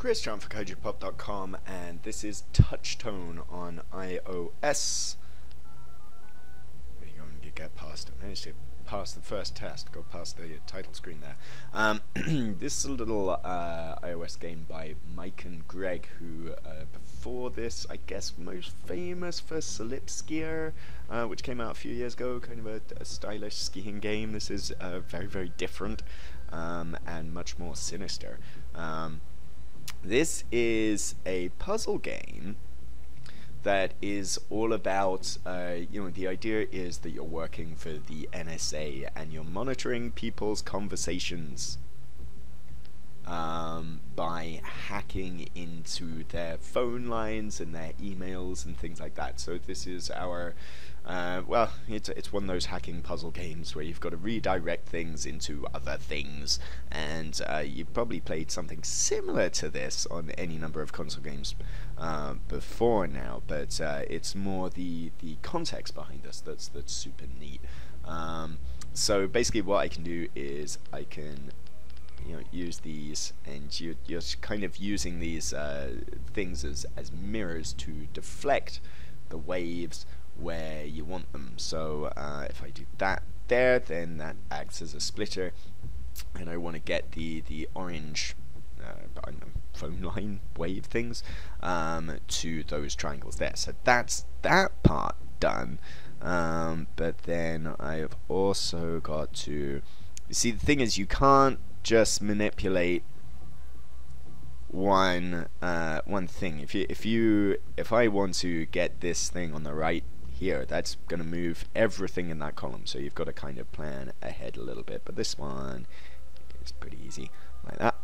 Chris John for KaijuPop.com, and this is TouchTone on iOS. There you go, and you get past it. Managed to pass the first test, go past the title screen there. This is a little iOS game by Mike and Greg, who before this, I guess, most famous for Slip Skier, which came out a few years ago, kind of a stylish skiing game. This is very, very different and much more sinister. This is a puzzle game that is all about, the idea is that you're working for the NSA and you're monitoring people's conversations by hacking into their phone lines and their emails and things like that. So this is our, it's one of those hacking puzzle games where you've got to redirect things into other things, and you've probably played something similar to this on any number of console games before now, but it's more the context behind this that's super neat. So basically what I can do is I can use these, and you're kind of using these things as mirrors to deflect the waves where you want them. So if I do that there, then that acts as a splitter, and I want to get the orange phone line wave things to those triangles there. So that's that part done. But then I've also got to, you see, the thing is, you can't just manipulate one thing. If I want to get this thing on the right here, that's going to move everything in that column, so you've got to kind of plan ahead a little bit. But this one is pretty easy, like that.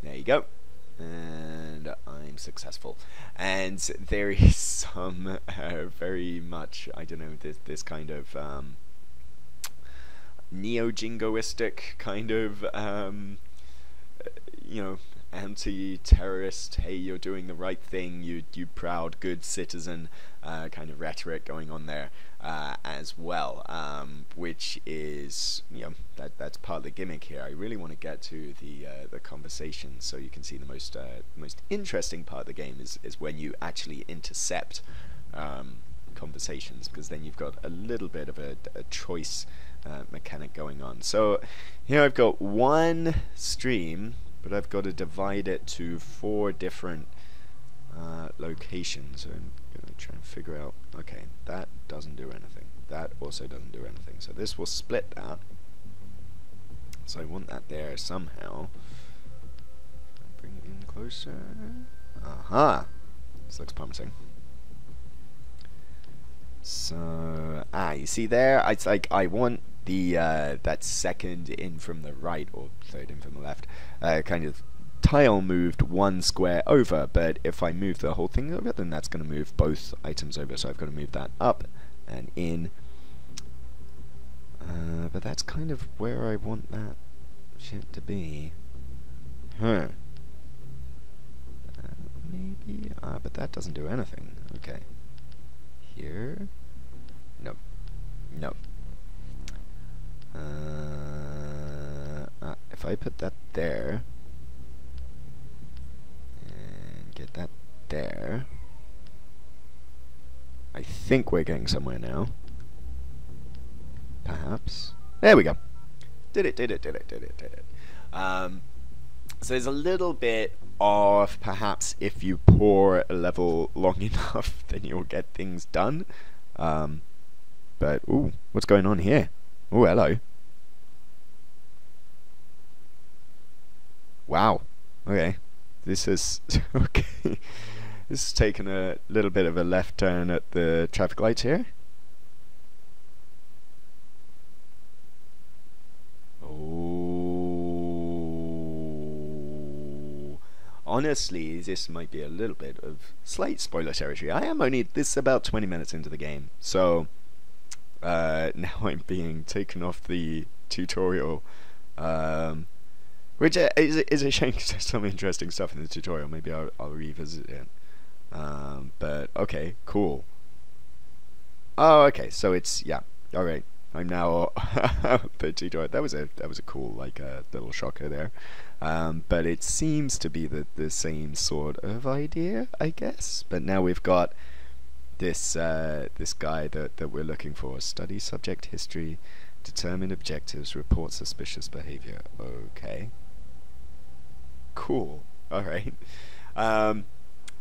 There you go, and I'm successful. And there is some very much, I don't know, this kind of neo-jingoistic kind of anti-terrorist, hey, you're doing the right thing, you proud good citizen kind of rhetoric going on there as well, which is, that's part of the gimmick here. I really want to get to the conversation, so you can see the most interesting part of the game is when you actually intercept conversations, because then you've got a little bit of a choice mechanic going on. So here I've got one stream, but I've got to divide it to 4 different locations. So I'm going to try and figure out, okay, that doesn't do anything, that also doesn't do anything, so this will split that. So I want that there somehow. Bring it in closer. Aha! This looks promising. So, you see there, it's like I want the that second in from the right, or third in from the left, kind of tile moved 1 square over, but if I move the whole thing over, then that's going to move both items over, so I've got to move that up and in. But that's kind of where I want that shit to be. Maybe, but that doesn't do anything. Okay. Here? Nope. Nope. If I put that there and get that there, I think we're getting somewhere now. Perhaps. There we go. Did it. So there's a little bit of, perhaps if you pour a level long enough, then you'll get things done. But, ooh, what's going on here? Oh, hello. Wow. Okay. This is okay. This is taking a little bit of a left turn at the traffic lights here. Oh. Honestly, this might be a little bit of slight spoiler territory. This is about 20 minutes into the game, so now I'm being taken off the tutorial, which is a shame, because there's some interesting stuff in the tutorial. Maybe I'll revisit it. But okay, cool. Oh, okay, so it's, yeah, alright, I'm now the tutorial. That was a cool like little shocker there. But it seems to be the same sort of idea, I guess. But now we've got this this guy that we're looking for. Study subject history, determine objectives, report suspicious behavior. Okay. Cool. All right.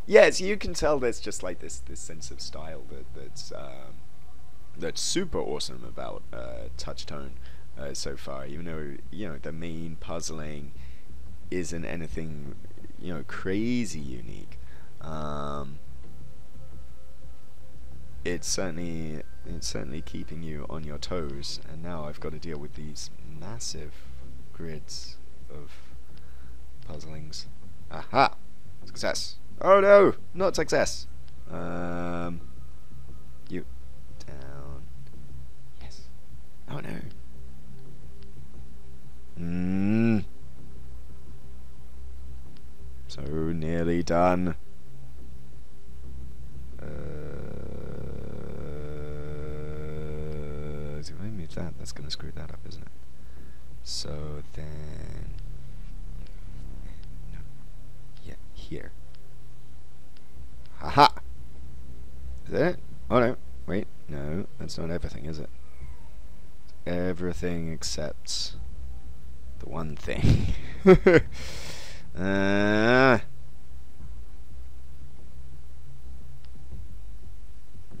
Yeah, so you can tell there's just like this sense of style that's super awesome about TouchTone so far. Even though the main puzzling isn't anything crazy unique. It's certainly keeping you on your toes. And now I've got to deal with these massive grids of puzzlings. Aha! Success. Oh no, not success. You down. Yes. Oh no. So nearly done. If I move that, that's gonna screw that up, isn't it? So then, no, yeah, here. Haha! Is that it? Oh no, wait, no, that's not everything, is it? Everything except the one thing.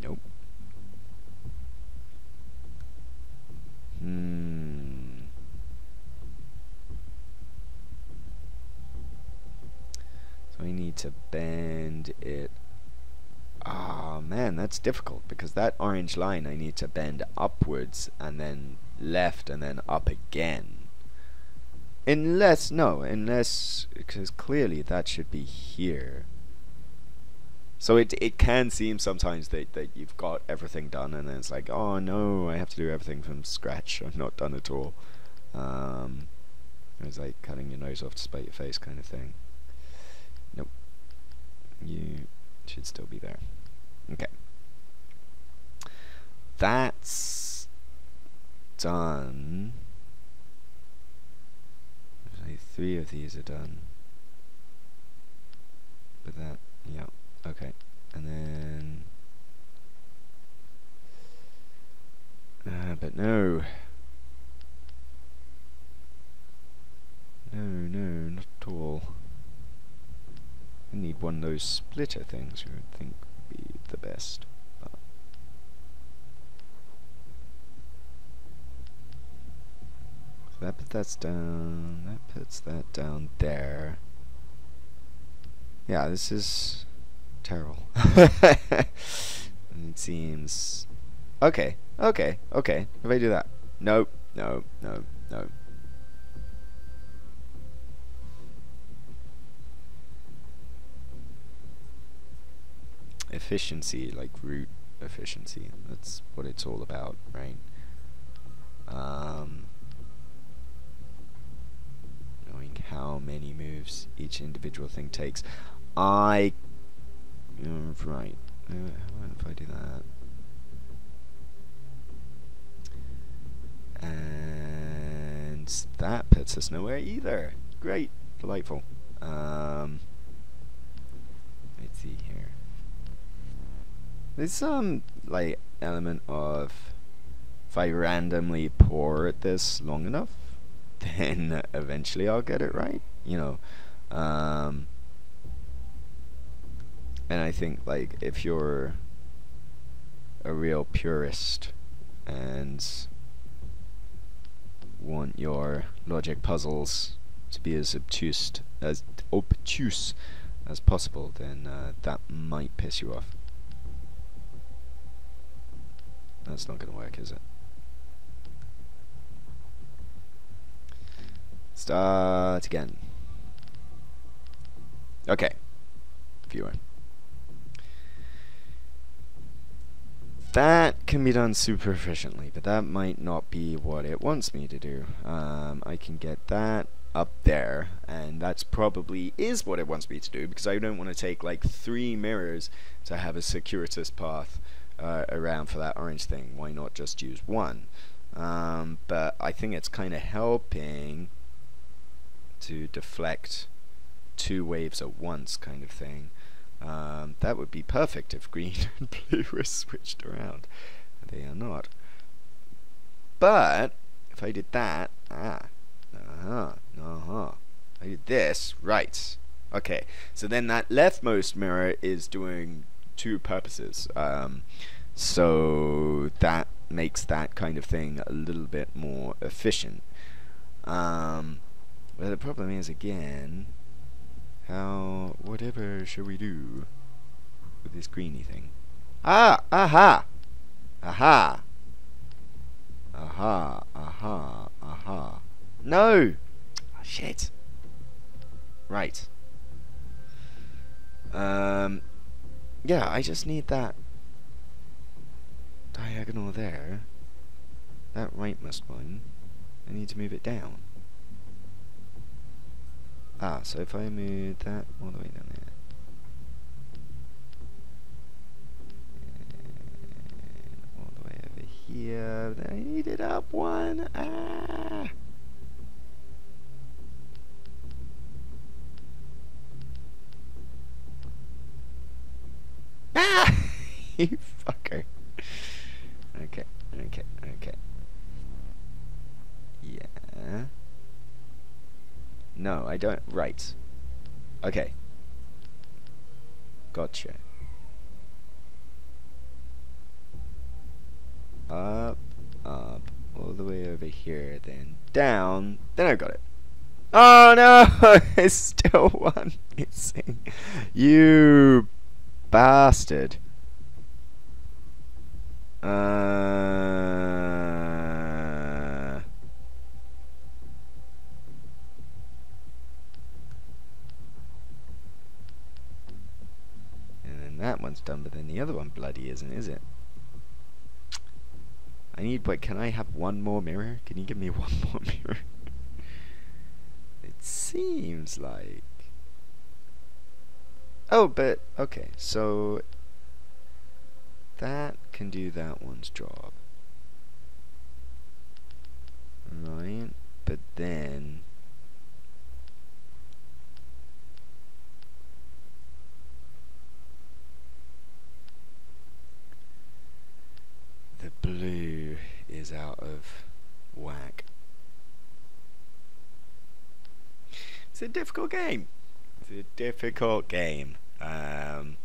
Nope. So I need to bend it. Oh man, that's difficult because that orange line I need to bend upwards and then left and then up again. Unless, because clearly that should be here. So it can seem sometimes that you've got everything done and then it's like, oh no, I have to do everything from scratch. I'm not done at all. It's like cutting your nose off to spite your face kind of thing. Nope. You should still be there. Okay. That's done. Like 3 of these are done. But that, yeah, okay. And then but no, not at all. I need one of those splitter things. You would think would be the best. But so that puts that down there. Yeah, this is terrible. It seems okay. If I do that, nope. Efficiency, like root efficiency. That's what it's all about, right? Knowing how many moves each individual thing takes. Right. How if I do that? And that puts us nowhere either. Great, delightful. Let's see here. There's some like element of if I randomly pour at this long enough, then eventually I'll get it right, and I think like if you're a real purist and want your logic puzzles to be as obtuse as possible, then that might piss you off. That's not going to work, is it? Start again. Okay, viewer. That can be done super efficiently, but that might not be what it wants me to do. I can get that up there, and that's probably is what it wants me to do, because I don't want to take like 3 mirrors to have a circuitous path around for that orange thing. Why not just use one? but I think it's kind of helping to deflect 2 waves at once, kind of thing. That would be perfect if green and blue were switched around. They are not. But if I did that, I did this, right? Okay, so then that leftmost mirror is doing 2 purposes. So that makes that kind of thing a little bit more efficient. But the problem is, again, whatever should we do with this greeny thing? Aha! No! Oh, shit. Right. Yeah, I just need that diagonal there. That rightmost one. I need to move it down. So if I move that all the way down there. And all the way over here. Then I need it up 1. You fucker. Okay. Yeah. No, I don't. Right. Okay. Gotcha. Up, all the way over here, then down. Then I got it. Oh no! It's still one missing. You bastard. And then that one's done, but then the other one bloody isn't, is it? I need, wait, can I have one more mirror? Can you give me one more mirror? It seems like... Oh, but, okay, so... that can do that one's job. Right, but then... the blue is out of whack. It's a difficult game. It's a difficult game. Tell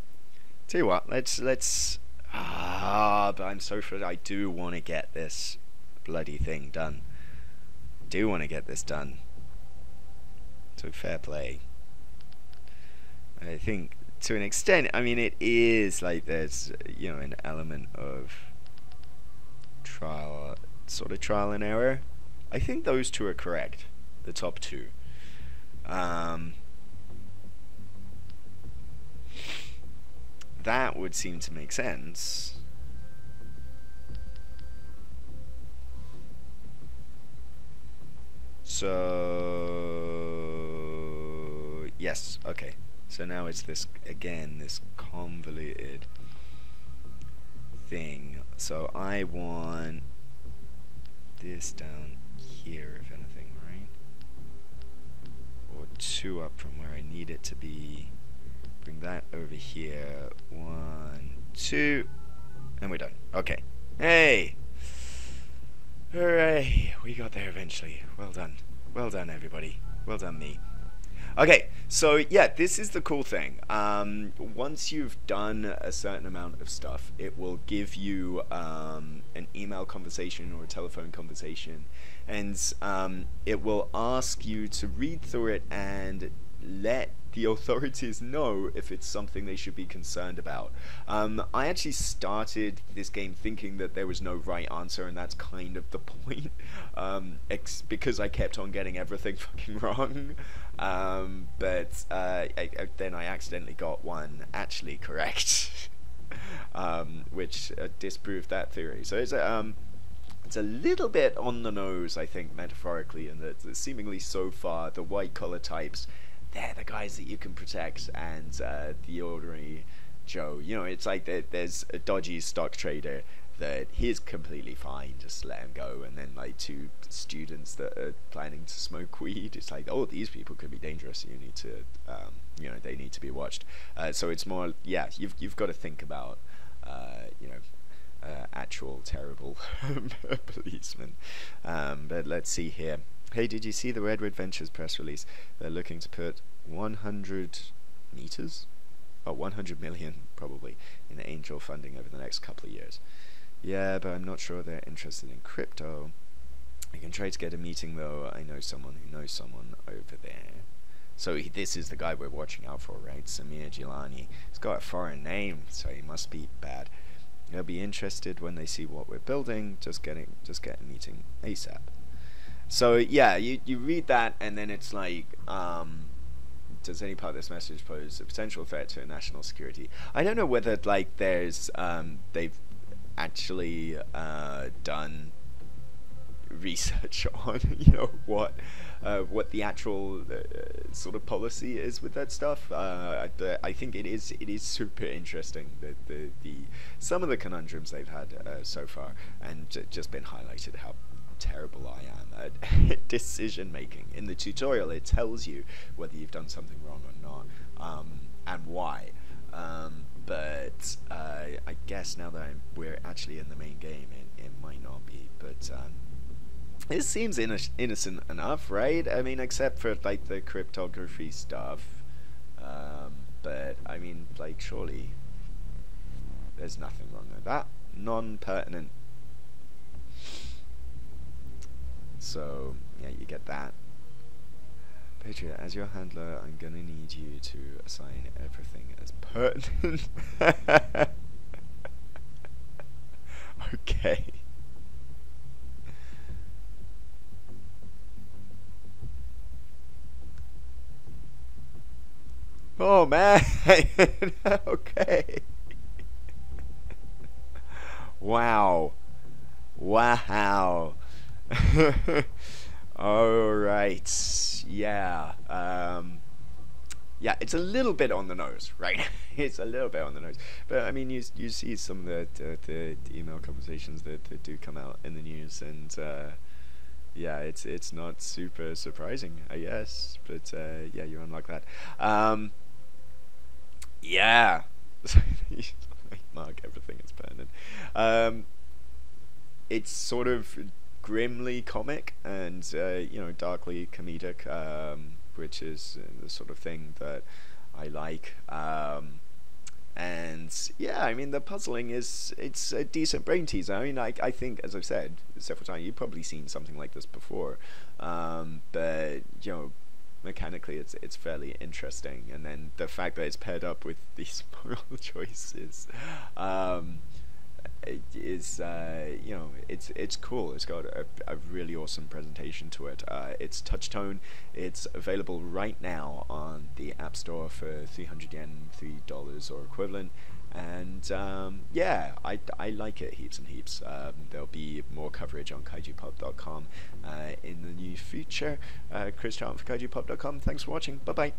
you what, let's but I'm so sure I do want to get this bloody thing done. Do want to get this done. So fair play. I think to an extent, I mean, it is like there's, you know, an element of sort of trial and error. I think those 2 are correct, the top 2. That would seem to make sense. So yes, okay. So now it's this again, this convoluted thing. So I want this down here, if anything, right? Or 2 up from where I need it to be. Bring that over here. 1, 2, and we're done. Okay. Hey! Hooray! We got there eventually. Well done. Well done, everybody. Well done, me. Okay, so yeah, this is the cool thing. Once you've done a certain amount of stuff, it will give you an email conversation or a telephone conversation, and it will ask you to read through it and let the authorities know if it's something they should be concerned about. I actually started this game thinking that there was no right answer, and that's kind of the point, because I kept on getting everything fucking wrong. But then I accidentally got one actually correct, which disproved that theory. So it's a little bit on the nose, I think, metaphorically, in that seemingly so far the white collar types, they're the guys that you can protect, and the ordinary Joe, you know, it's like there's a dodgy stock trader that he's completely fine, just let him go. And then like two students that are planning to smoke weed, it's like, oh, these people could be dangerous. You need to, they need to be watched. So it's more, yeah, you've got to think about, actual terrible policemen. But let's see here. Hey, did you see the Redwood Ventures press release? They're looking to put 100 meters? Oh, 100 million probably in angel funding over the next couple of years. Yeah, but I'm not sure they're interested in crypto. I can try to get a meeting though. I know someone who knows someone over there. So this is the guy we're watching out for, right? Samir Gilani. He's got a foreign name, so he must be bad. They'll be interested when they see what we're building. Just get a meeting ASAP. So yeah, you read that and then it's like, does any part of this message pose a potential threat to national security? I don't know whether like there's they've actually done research on what the actual sort of policy is with that stuff. I think it is super interesting that the some of the conundrums they've had so far, and just been highlighted how terrible I am at decision making. In the tutorial it tells you whether you've done something wrong or not, and why. But I guess now that we're actually in the main game, it might not be. But it seems innocent enough, right? I mean, except for like the cryptography stuff. But I mean, like, surely there's nothing wrong with that. Non-pertinent. So yeah, you get that. Patriot, as your handler, I'm gonna need you to assign everything as pertinent. Okay. Oh man. Okay. Wow. Wow. Alright. Yeah. Yeah, it's a little bit on the nose, right? It's a little bit on the nose. But I mean, you see some of the email conversations that do come out in the news, and yeah, it's not super surprising, I guess. But yeah, you're unlike that. Yeah. Mark everything as pertinent. It's sort of grimly comic and darkly comedic, which is the sort of thing that I like. And yeah, I mean, the puzzling it's a decent brain teaser. I mean, I think, as I've said several times, you've probably seen something like this before, but mechanically it's fairly interesting. And then the fact that it's paired up with these moral choices, it is it's cool. It's got a really awesome presentation to it. It's TouchTone. It's available right now on the App Store for 300 yen, $3 or equivalent. And yeah, I like it heaps and heaps. There'll be more coverage on kaijupub.com in the near future. Chris Charlton for kaijupub.com. Thanks for watching. Bye bye.